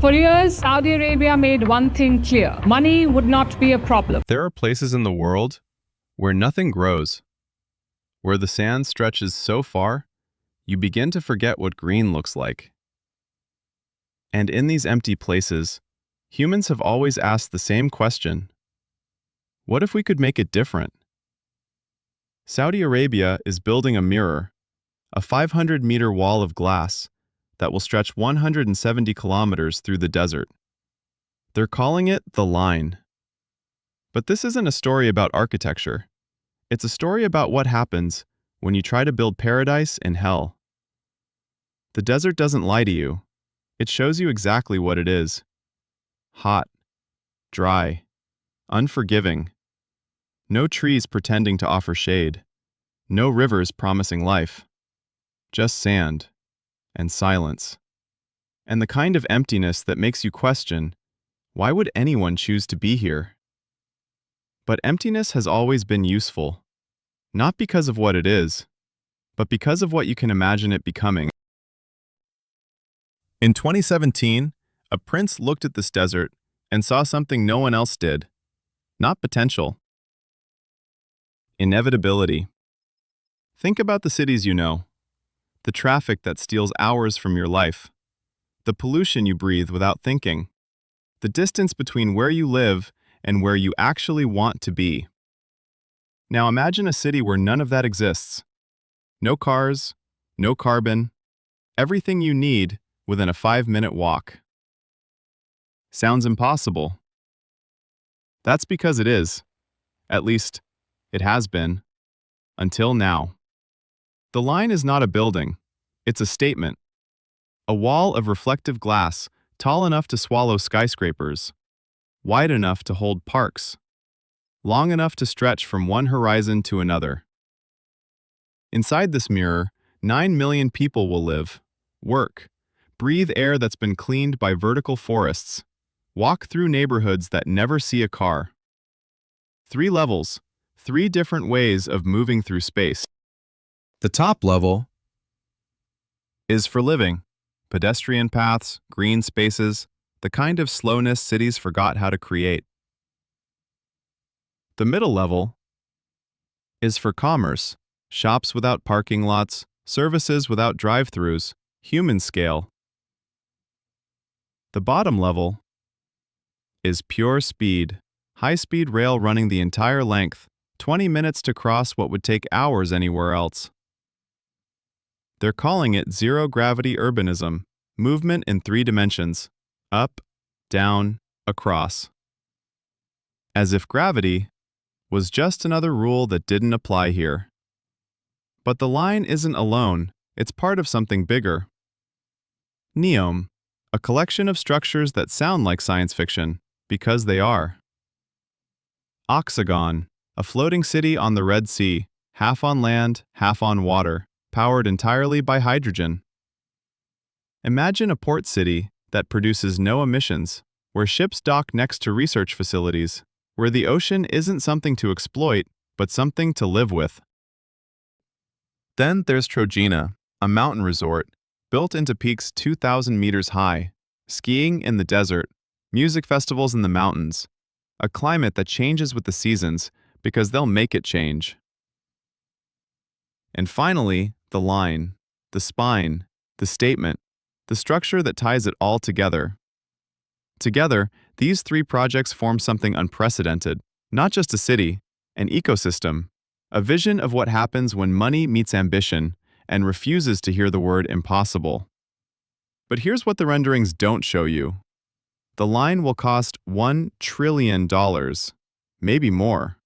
For years, Saudi Arabia made one thing clear: money would not be a problem. There are places in the world where nothing grows, where the sand stretches so far, you begin to forget what green looks like. And in these empty places, humans have always asked the same question: what if we could make it different? Saudi Arabia is building a mirror, a 500-meter wall of glass that will stretch 170 kilometers through the desert. They're calling it the Line. But this isn't a story about architecture. It's a story about what happens when you try to build paradise in hell. The desert doesn't lie to you. It shows you exactly what it is: hot, dry, unforgiving. No trees pretending to offer shade. No rivers promising life. Just sand and silence. And the kind of emptiness that makes you question, why would anyone choose to be here? But emptiness has always been useful, not because of what it is, but because of what you can imagine it becoming. In 2017, a prince looked at this desert and saw something no one else did. Not potential. Inevitability. Think about the cities you know, the traffic that steals hours from your life, the pollution you breathe without thinking, the distance between where you live and where you actually want to be. Now imagine a city where none of that exists. No cars, no carbon, everything you need within a 5-minute walk. Sounds impossible. That's because it is. At least, it has been. Until now. The Line is not a building. It's a statement. A wall of reflective glass tall enough to swallow skyscrapers, wide enough to hold parks, long enough to stretch from one horizon to another. Inside this mirror, 9 million people will live, work, breathe air that's been cleaned by vertical forests, walk through neighborhoods that never see a car. 3 levels, 3 different ways of moving through space. The top level is for living. Pedestrian paths, green spaces, the kind of slowness cities forgot how to create. The middle level is for commerce. Shops without parking lots, services without drive-thrus, human scale. The bottom level is pure speed. High-speed rail running the entire length, 20 minutes to cross what would take hours anywhere else. They're calling it zero-gravity urbanism, movement in 3 dimensions, up, down, across. As if gravity was just another rule that didn't apply here. But the Line isn't alone, it's part of something bigger. NEOM, a collection of structures that sound like science fiction, because they are. Oxagon, a floating city on the Red Sea, half on land, half on water, powered entirely by hydrogen. Imagine a port city that produces no emissions, where ships dock next to research facilities, where the ocean isn't something to exploit, but something to live with. Then there's Trojena, a mountain resort, built into peaks 2,000 meters high, skiing in the desert, music festivals in the mountains, a climate that changes with the seasons because they'll make it change. And finally, the Line, the spine, the statement, the structure that ties it all together. Together, these 3 projects form something unprecedented, not just a city, an ecosystem, a vision of what happens when money meets ambition and refuses to hear the word impossible. But here's what the renderings don't show you. The Line will cost $1 trillion, maybe more.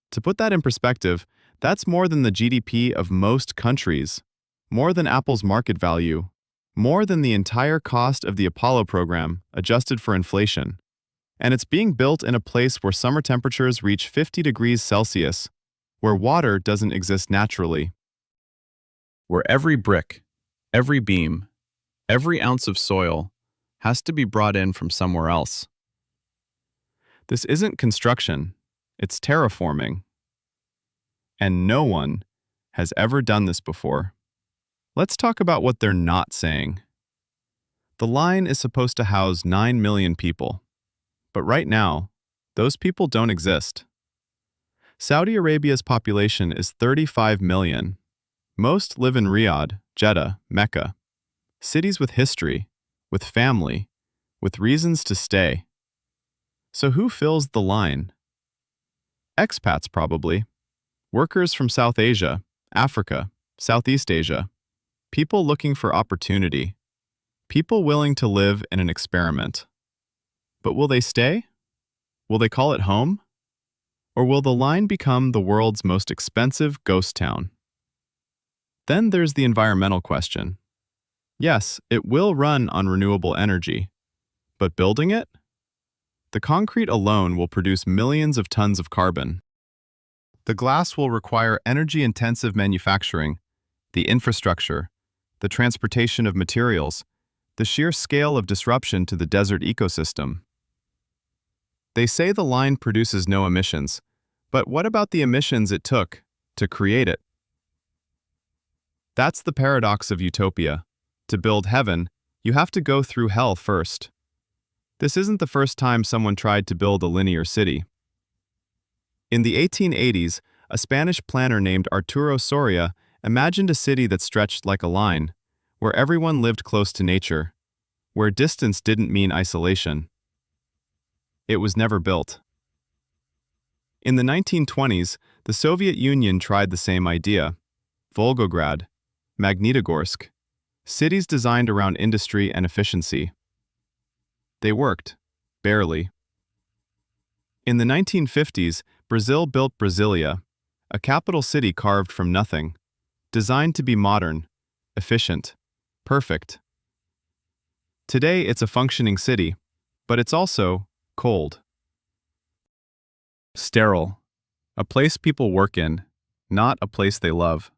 To put that in perspective, that's more than the GDP of most countries, more than Apple's market value, more than the entire cost of the Apollo program, adjusted for inflation. And it's being built in a place where summer temperatures reach 50 degrees Celsius, where water doesn't exist naturally. Where every brick, every beam, every ounce of soil has to be brought in from somewhere else. This isn't construction, it's terraforming. And no one has ever done this before. Let's talk about what they're not saying. The line is supposed to house 9 million people. But right now, those people don't exist. Saudi Arabia's population is 35 million. Most live in Riyadh, Jeddah, Mecca. Cities with history, with family, with reasons to stay. So who fills the line? Expats probably. Workers from South Asia, Africa, Southeast Asia. People looking for opportunity. People willing to live in an experiment. But will they stay? Will they call it home? Or will the line become the world's most expensive ghost town? Then there's the environmental question. Yes, it will run on renewable energy. But building it? The concrete alone will produce millions of tons of carbon. The glass will require energy-intensive manufacturing, the infrastructure, the transportation of materials, the sheer scale of disruption to the desert ecosystem. They say the line produces no emissions, but what about the emissions it took to create it? That's the paradox of utopia. To build heaven, you have to go through hell first. This isn't the first time someone tried to build a linear city. In the 1880s, a Spanish planner named Arturo Soria imagined a city that stretched like a line, where everyone lived close to nature, where distance didn't mean isolation. It was never built. In the 1920s, the Soviet Union tried the same idea. Volgograd, Magnitogorsk, cities designed around industry and efficiency. They worked, barely. In the 1950s, Brazil built Brasilia, a capital city carved from nothing, designed to be modern, efficient, perfect. Today it's a functioning city, but it's also cold. Sterile, a place people work in, not a place they love.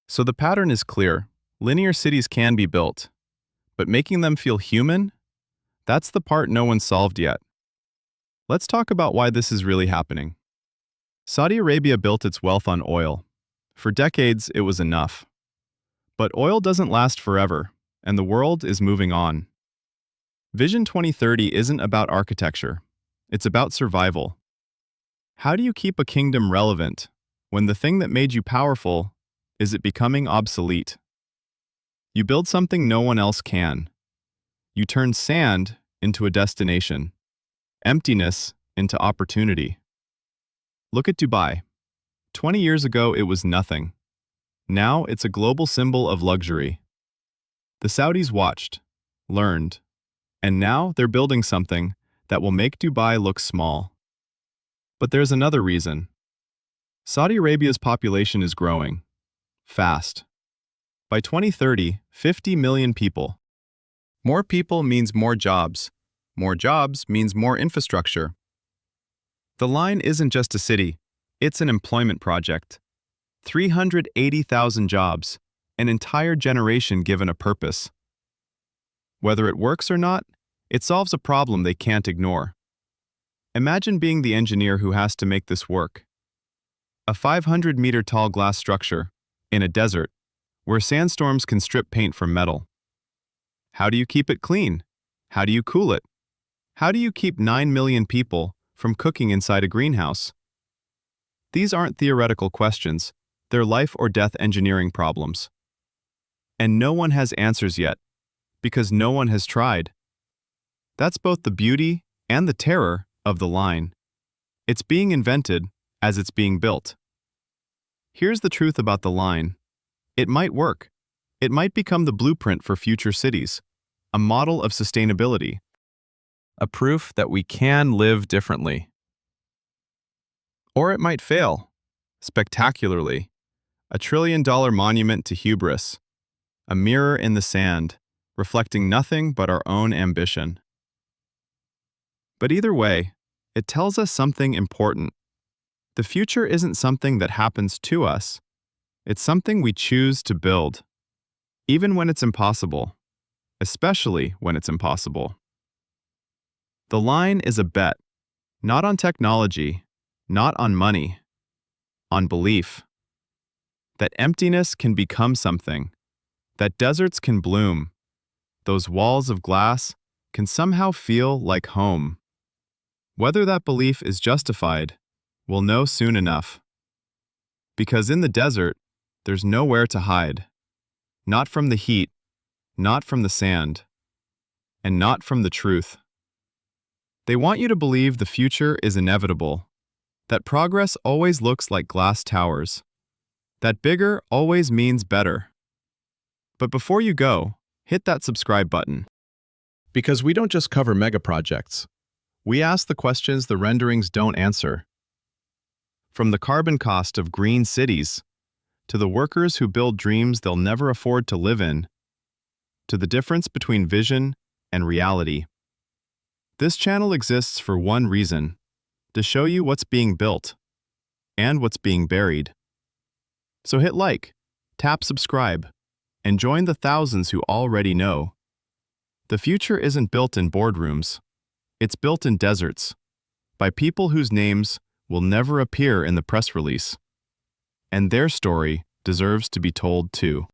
So the pattern is clear. Linear cities can be built, but making them feel human? That's the part no one's solved yet. Let's talk about why this is really happening. Saudi Arabia built its wealth on oil. For decades, it was enough. But oil doesn't last forever, and the world is moving on. Vision 2030 isn't about architecture. It's about survival. How do you keep a kingdom relevant when the thing that made you powerful is it becoming obsolete? You build something no one else can. You turn sand into a destination, emptiness into opportunity. Look at Dubai. 20 years ago, it was nothing. Now it's a global symbol of luxury. The Saudis watched, learned, and now they're building something that will make Dubai look small. But there's another reason. Saudi Arabia's population is growing, fast. By 2030, 50 million people. More people means more jobs. More jobs means more infrastructure. The line isn't just a city, it's an employment project. 380,000 jobs, an entire generation given a purpose. Whether it works or not, it solves a problem they can't ignore. Imagine being the engineer who has to make this work. A 500-meter-tall glass structure, in a desert, where sandstorms can strip paint from metal. How do you keep it clean? How do you cool it? How do you keep 9 million people from cooking inside a greenhouse? These aren't theoretical questions, they're life or death engineering problems. And no one has answers yet, because no one has tried. That's both the beauty and the terror of the line. It's being invented as it's being built. Here's the truth about the line. It might work. It might become the blueprint for future cities, a model of sustainability, a proof that we can live differently. Or it might fail, spectacularly, a trillion-dollar monument to hubris, a mirror in the sand, reflecting nothing but our own ambition. But either way, it tells us something important. The future isn't something that happens to us. It's something we choose to build, even when it's impossible, especially when it's impossible. The line is a bet, not on technology, not on money, on belief. That emptiness can become something, that deserts can bloom, those walls of glass can somehow feel like home. Whether that belief is justified, we'll know soon enough. Because in the desert, there's nowhere to hide. Not from the heat, not from the sand, and not from the truth. They want you to believe the future is inevitable, that progress always looks like glass towers, that bigger always means better. But before you go, hit that subscribe button. Because we don't just cover mega projects. We ask the questions the renderings don't answer. From the carbon cost of green cities, to the workers who build dreams they'll never afford to live in, to the difference between vision and reality. This channel exists for one reason, to show you what's being built and what's being buried. So hit like, tap subscribe, and join the thousands who already know. The future isn't built in boardrooms. It's built in deserts, by people whose names will never appear in the press release. And their story deserves to be told too.